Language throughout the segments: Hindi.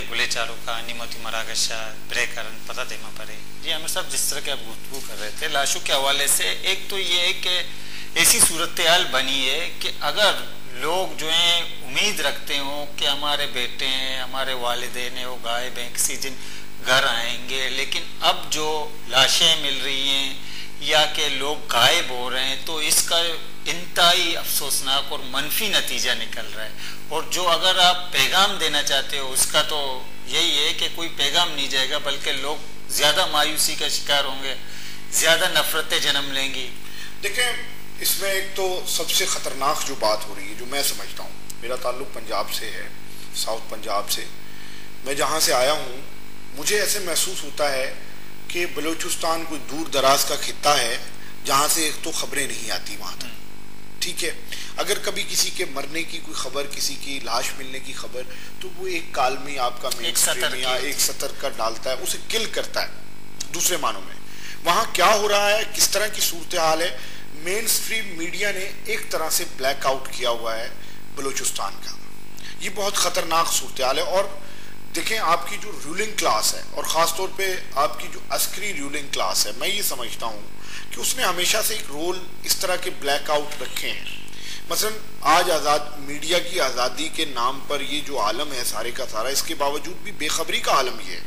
गुले चालुका निमोती मरागशा ब्रेकरन पता देमा पड़े। जी हमें सब जिस तरह के आप गुफ्तगू कर रहे थे लाशों के हवाले से, एक तो ये है कि ऐसी सूरत हाल बनी है कि अगर लोग जो हैं उम्मीद रखते हो कि हमारे बेटे हैं, हमारे वालिदैन हैं, वो गायब हैं, किसी दिन घर आएंगे, लेकिन अब जो लाशें मिल रही हैं या कि लोग गायब हो रहे हैं, तो इसका इंतहाई अफसोसनाक और मनफी नतीजा निकल रहा है। और जो अगर आप पैगाम देना चाहते हो उसका तो यही है कि कोई पैगाम नहीं जाएगा, बल्कि लोग ज़्यादा मायूसी का शिकार होंगे, ज़्यादा नफरतें जन्म लेंगी। देखें, इसमें एक तो सबसे ख़तरनाक जो बात हो रही है, जो मैं समझता हूँ, मेरा ताल्लुक़ पंजाब से है, साउथ पंजाब से। मैं जहाँ से आया हूँ, मुझे ऐसे महसूस होता है कि बलूचिस्तान कोई दूर दराज का खित्ता है जहाँ से एक तो खबरें नहीं आती वहाँ तक। ठीक है, अगर कभी किसी के मरने की कोई खबर, किसी की लाश मिलने की खबर, तो वो एक कालमी आपका एक सतर का डालता है, उसे किल करता है दूसरे मानों में। वहाँ क्या हो रहा है, किस तरह की सूरत हाल है, मेन स्ट्रीम मीडिया ने एक तरह से ब्लैक आउट किया हुआ है बलूचिस्तान का। ये बहुत खतरनाक सूरत हाल है। और देखें, आपकी जो रूलिंग क्लास है, और ख़ास तौर पे आपकी जो अस्करी रूलिंग क्लास है, मैं ये समझता हूँ कि उसने हमेशा से एक रोल इस तरह के ब्लैक आउट रखे हैं। मसलन आज आज़ाद मीडिया की आज़ादी के नाम पर ये जो आलम है सारे का सारा, इसके बावजूद भी बेखबरी का आलम ये है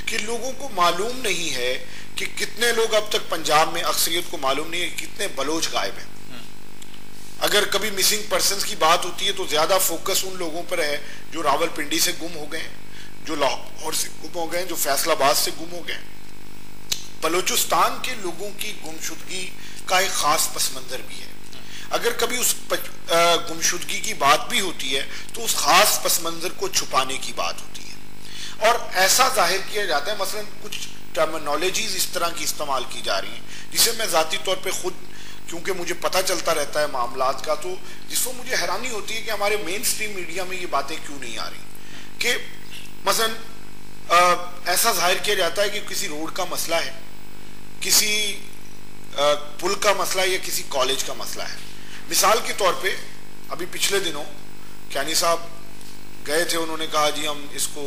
कि लोगों को मालूम नहीं है कि कितने लोग अब तक पंजाब में, अक्सरियत को मालूम नहीं है कितने बलोच गायब हैं। अगर कभी मिसिंग पर्सन्स की बात होती है तो ज़्यादा फोकस उन लोगों पर है जो रावलपिंडी से गुम हो गए, जो लाहौर से गुम हो गए, जो फैसलाबाद से गुम हो गए। बलूचिस्तान के लोगों की गुमशुदगी का एक खास पस मंजर भी है। अगर कभी उस गुमशुदगी की बात भी होती है तो उस खास पस मंजर को छुपाने की बात होती है, और ऐसा जाहिर किया जाता है। मसलन कुछ टर्मिनोलॉजीज इस तरह की इस्तेमाल की जा रही हैं जिसे मैं ज़ाती तौर पे खुद, क्योंकि मुझे पता चलता रहता है मामलात का, तो जिसको मुझे हैरानी होती है कि हमारे मेन स्ट्रीम मीडिया में ये बातें क्यों नहीं आ रही। कि मसलन ऐसा जाहिर किया जाता है कि किसी रोड का मसला है, किसी पुल का मसला है, या किसी कॉलेज का मसला है। मिसाल के तौर पे अभी पिछले दिनों क्यानी साहब गए थे, उन्होंने कहा जी हम इसको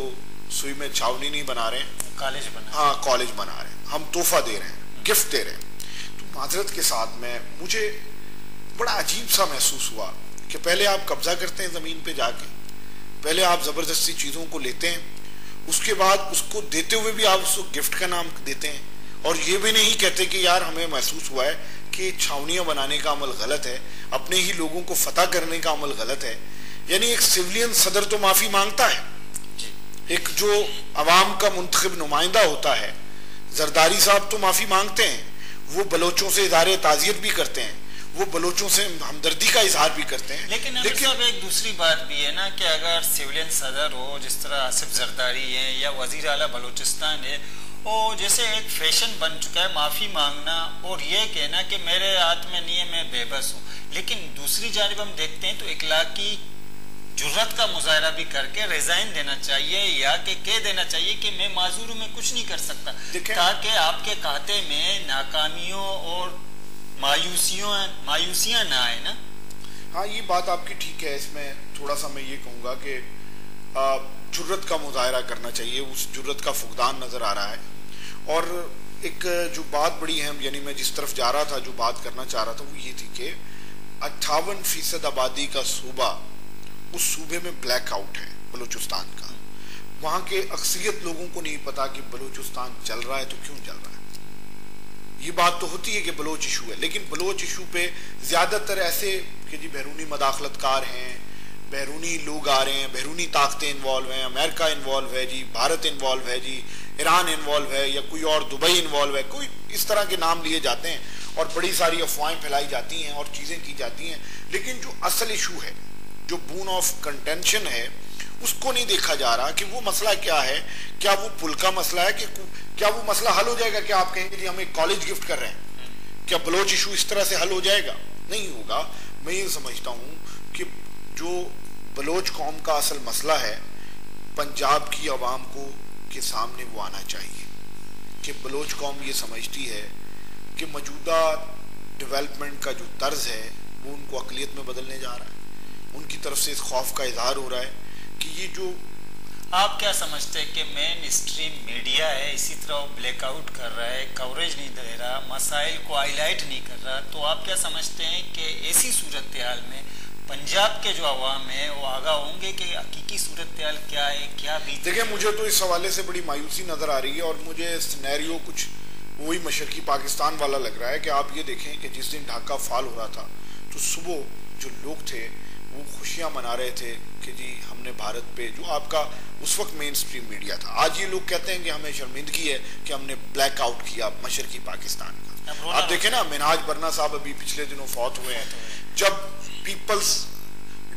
सुई में छावनी नहीं बना रहे हैं, कॉलेज बना रहे हैं, हम तोहफा दे रहे हैं, गिफ्ट दे रहे हैं। तो माजरत के साथ में मुझे बड़ा अजीब सा महसूस हुआ कि पहले आप कब्जा करते हैं ज़मीन पे जाके, पहले आप ज़बरदस्ती चीज़ों को लेते हैं, उसके बाद उसको देते हुए भी आप उसको गिफ्ट का नाम देते हैं, और ये भी नहीं कहते कि यार हमें महसूस हुआ है कि छावनियाँ बनाने का अमल गलत है, अपने ही लोगों को फतह करने का अमल गलत है। यानी एक सिविलियन सदर तो माफ़ी मांगता है, एक जो अवाम का मुंतखब नुमाइंदा होता है जरदारी साहब तो माफ़ी मांगते हैं, वो बलोचों से इज़हार ताज़ियत भी करते हैं, वो बलोचों से हमदर्दी का इजहार भी करते हैं। लेकिन साहब एक दूसरी बात भी है ना कि अगर सिविलियन सदर हो, जिस तरह आसिफ जरदारी है या वजीर आला बलूचिस्तान है, वो जैसे एक फैशन बन चुका है माफ़ी मांगना और ये कहना कि मेरे हाथ में नहीं है, मैं बेबस हूँ। लेकिन दूसरी जानिब हम देखते हैं तो इखलाकी जुर्रत का मुजाहरा भी करके रिजाइन देना चाहिए, या कि कह देना चाहिए कि मैं माजूर हूँ, मैं कुछ नहीं कर सकता, ताकि आपके खाते में नाकामियों और मायूसियाँ ना आए ना। हाँ, ये बात आपकी ठीक है। इसमें थोड़ा सा मैं ये कहूँगा कि जुर्रत का मुजाहरा करना चाहिए, उस जुर्रत का फुकदान नज़र आ रहा है। और एक जो बात बड़ी अहम, यानी मैं जिस तरफ जा रहा था, जो बात करना चाह रहा था, वो ये थी कि 58% आबादी का सूबा, उस सूबे में ब्लैक आउट है बलूचिस्तान का। वहाँ के अक्सरियत लोगों को नहीं पता कि बलूचिस्तान चल रहा है तो क्यों चल रहा है। ये बात तो होती है कि बलोच इशू है, लेकिन बलोच इशू पे ज़्यादातर ऐसे कि जी बैरूनी मदाखलतकार हैं, बैरूनी लोग आ रहे हैं, बैरूनी ताकतें इन्वॉल्व हैं, अमेरिका इन्वॉल्व है जी, भारत इन्वॉल्व है जी, ईरान इन्वॉल्व है, या कोई और दुबई इन्वॉल्व है, कोई इस तरह के नाम लिए जाते हैं और बड़ी सारी अफवाहें फैलाई जाती हैं और चीज़ें की जाती हैं। लेकिन जो असल इशू है, जो बून ऑफ कंटेंशन है, उसको नहीं देखा जा रहा कि वो मसला क्या है। क्या वो पुल का मसला है कि क्या वो मसला हल हो जाएगा? क्या आप कहेंगे जी हम एक कॉलेज गिफ्ट कर रहे हैं, क्या बलोच इशू इस तरह से हल हो जाएगा? नहीं होगा। मैं ये समझता हूँ कि जो बलोच कौम का असल मसला है, पंजाब की आवाम को के सामने वो आना चाहिए कि बलोच कौम ये समझती है कि मौजूदा डेवलपमेंट का जो तर्ज है वो उनको अक़लियत में बदलने जा रहा है। उनकी तरफ से इस खौफ का इजहार हो रहा है कि ये जो आप क्या समझते हैं कि मेन स्ट्रीम मीडिया है इसी तरह ब्लैकआउट कर रहा है, कवरेज नहीं दे रहा, मसाइल को हाईलाइट नहीं कर रहा, तो आप क्या समझते हैं कि ऐसी सूरत हाल में पंजाब के जो अवाम है वो आगा होंगे कि हकीकी सूरत हाल क्या है, क्या बीत? देखिए, मुझे तो इस हवाले से बड़ी मायूसी नजर आ रही है और मुझे सिनेरियो कुछ वही मशरकी पाकिस्तान वाला लग रहा है कि आप ये देखें कि जिस दिन ढाका फाल हो रहा था तो सुबह जो लोग थे वो खुशियां मना रहे थे कि जी हमने भारत पे, जो आपका उस वक्त मेन स्ट्रीम मीडिया था, आज ये लोग कहते हैं कि हमें शर्मिंदगी है कि हमने ब्लैक आउट किया मशरकी पाकिस्तान का। आप देखें ना, मिनहाज बरना साहब अभी पिछले दिनों फौत हुए हैं। जब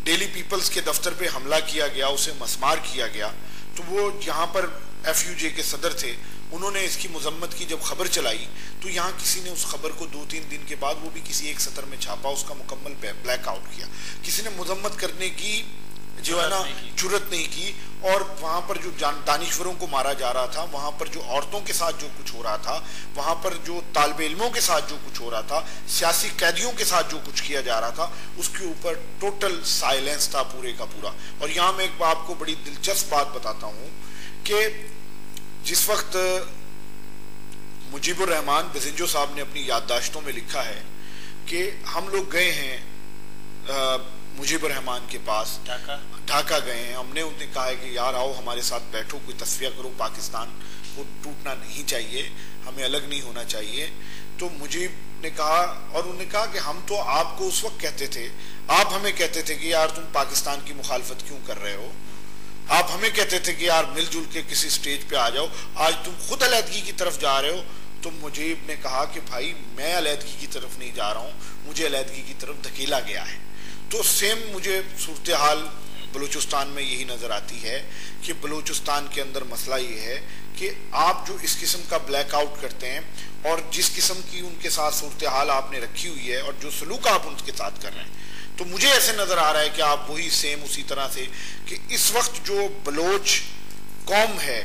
डेली पीपल्स के दफ्तर पे हमला किया गया, उसे मसमार किया गया, तो वो यहाँ पर FUJ के सदर थे, उन्होंने इसकी मुजम्मत की। जब खबर चलाई तो यहाँ किसी ने उस खबर को 2-3 दिन के बाद वो भी किसी एक सतर में छापा, उसका मुकम्मल ब्लैक आउट किया। किसी ने मुजम्मत करने की जो है ना जुर्रत नहीं की। और वहां पर जो दानिश्वरों को मारा जा रहा था, वहां पर जो औरतों के साथ जो कुछ हो रहा था, वहां पर जो तालिब इल्मों के साथ जो कुछ हो रहा था, सियासी कैदियों के साथ जो कुछ किया जा रहा था, उसके ऊपर टोटल साइलेंस था पूरे का पूरा। और यहाँ मैं एक आपको बड़ी दिलचस्प बात बताता हूँ कि जिस वक्त मुजीबुर रहमान बजिंजो साहब ने अपनी याददाश्तों में लिखा है कि हम लोग गए हैं मुजीबुर रहमान के पास, ढाका गए हैं, हमने उन्हें कहा है कि यार आओ हमारे साथ बैठो, कोई तस्फिया करो, पाकिस्तान को टूटना नहीं चाहिए, हमें अलग नहीं होना चाहिए। तो मुजीब ने कहा, और उन्होंने कहा कि हम तो आपको उस वक्त कहते थे, आप हमें कहते थे कि यार तुम पाकिस्तान की मुखालफत क्यों कर रहे हो, आप हमें कहते थे कि यार मिलजुल के किसी स्टेज पे आ जाओ, आज तुम खुद अलहदगी की तरफ जा रहे हो। तो मुजीब ने कहा कि भाई मैं अलहदगी की तरफ नहीं जा रहा हूँ, मुझे अलहदगी की तरफ धकेला गया है। तो सेम मुझे सूरत हाल बलूचिस्तान में यही नजर आती है कि बलूचिस्तान के अंदर मसला ये है कि आप जो इस किस्म का ब्लैक आउट करते हैं और जिस किस्म की उनके साथ सूरत हाल आपने रखी हुई है और जो सलूक आप उनके साथ कर रहे हैं, तो मुझे ऐसे नजर आ रहा है कि आप वही सेम उसी तरह से कि इस वक्त जो बलोच कौम है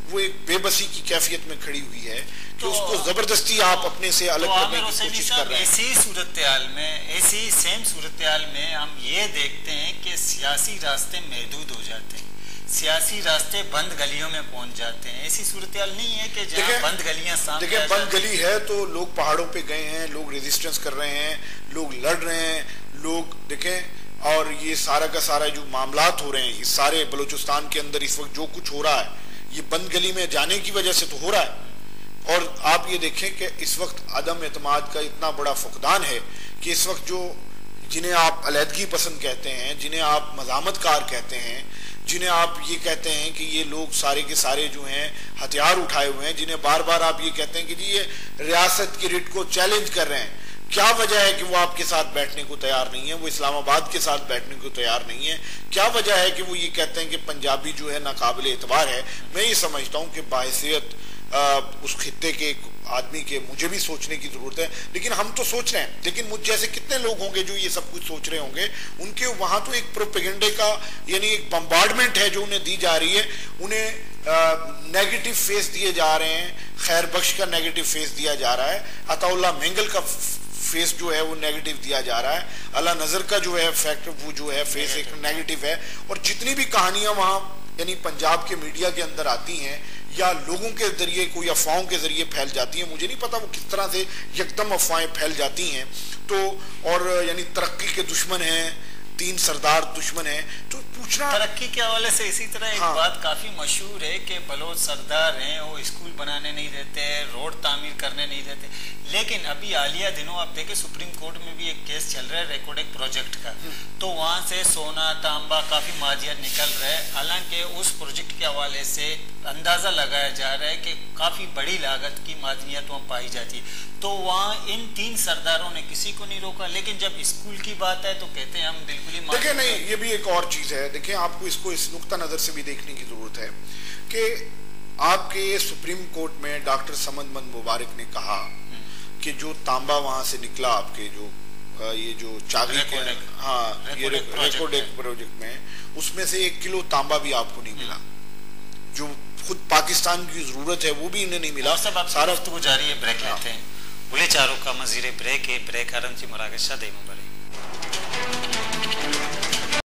वो एक बेबसी की कैफियत में खड़ी हुई है कि तो उसको जबरदस्ती आप अपने से अलग करने की कोशिश कर रहे हैं। ऐसी सूरत हाल में, ऐसी सेम सूरत हाल में हम ये देखते हैं कि सियासी रास्ते महदूद हो जाते हैं, सियासी रास्ते बंद गलियों में पहुंच जाते हैं। ऐसी सूरत हाल नहीं है कि जहाँ बंद गलियां सामने देखिए, बंद गली है तो लोग पहाड़ों पे गए हैं, लोग रेजिस्टेंस कर रहे हैं, लोग लड़ रहे हैं, लोग देखें। और ये सारा का सारा जो मामलात हो रहे हैं, ये सारे बलूचिस्तान के अंदर इस वक्त जो कुछ हो रहा है, ये बंद गली में जाने की वजह से तो हो रहा है। और आप ये देखें कि इस वक्त अदम एतमाद का इतना बड़ा फुकदान है कि इस वक्त जो जिन्हें आप अलहदगी पसंद कहते हैं, जिन्हें आप मज़ामतकार कहते हैं, जिन्हें आप ये कहते हैं कि ये लोग सारे के सारे जो हैं हथियार उठाए हुए हैं, जिन्हें बार बार आप ये कहते हैं कि जी ये रियासत की रिट को चैलेंज कर रहे हैं, क्या वजह है कि वो आपके साथ बैठने को तैयार नहीं है, वो इस्लामाबाद के साथ बैठने को तैयार नहीं है? क्या वजह है कि वो ये कहते हैं कि पंजाबी जो है नाकाबिल एतबार है? मैं ये समझता हूँ कि बाहैसियत उस खित्ते के आदमी के मुझे भी सोचने की जरूरत है, लेकिन हम तो सोच रहे हैं, लेकिन मुझ जैसे कितने लोग होंगे जो ये सब कुछ सोच रहे होंगे? उनके वहां तो एक प्रोपेगेंडे का यानी एक बम्बार्डमेंट है जो उन्हें दी जा रही है, उन्हें नेगेटिव फेस दिए जा रहे हैं, खैर बख्श का नेगेटिव फेस दिया जा रहा है, अताउल्लाह मेंगल का फेस जो है वो नेगेटिव दिया जा रहा है, अल्लाह नजर का जो है फैक्ट वो जो है फेस एक नेगेटिव है। और जितनी भी कहानियां वहां यानी पंजाब के मीडिया के अंदर आती हैं या लोगों के जरिए कोई अफवाहों के जरिए फैल जाती है, मुझे नहीं पता वो किस तरह से यकदम अफवाहें फैल जाती हैं। तो और यानी तरक्की के दुश्मन हैं, 3 सरदार दुश्मन हैं, तो पूछना तरक्की के हवाले से इसी तरह एक बात काफी मशहूर है कि बलोच सरदार हैं, वो स्कूल बनाने नहीं देते, रोड तामीर करने नहीं देते, लेकिन अभी हालिया दिनों आप देखें सुप्रीम कोर्ट में भी एक केस चल रहा है रेकॉर्डिंग प्रोजेक्ट का, तो वहां से सोना तांबा काफी मादियात निकल रहा है। हालांकि उस प्रोजेक्ट के हवाले से अंदाजा लगाया जा रहा है कि काफी बड़ी लागत की मादनियत वहाँ पाई जाती है, तो वहाँ इन 3 सरदारों ने किसी को नहीं रोका, लेकिन जब स्कूल की बात है तो कहते हैं हम बिल्कुल ही देखिए नहीं, ये भी एक और चीज है। देखिए आपको इसको इस नुक्ता नजर से भी देखने की जरूरत है कि आपके सुप्रीम कोर्ट में डॉक्टर समद मुबारक ने कहा कि जो तांबा वहां से निकला आपके जो ये जो चाबी के ये रेकॉर्डिंग प्रोजेक्ट में, उसमें से 1 किलो तांबा भी आपको नहीं मिला, जो खुद पाकिस्तान की जरूरत है वो भी इन्हें नहीं मिला। सारा जारी है, ब्रेक लेते हैं। बोले चारों का मजीरे ब्रेक है, ब्रेक आरम जी मुरागशा दे।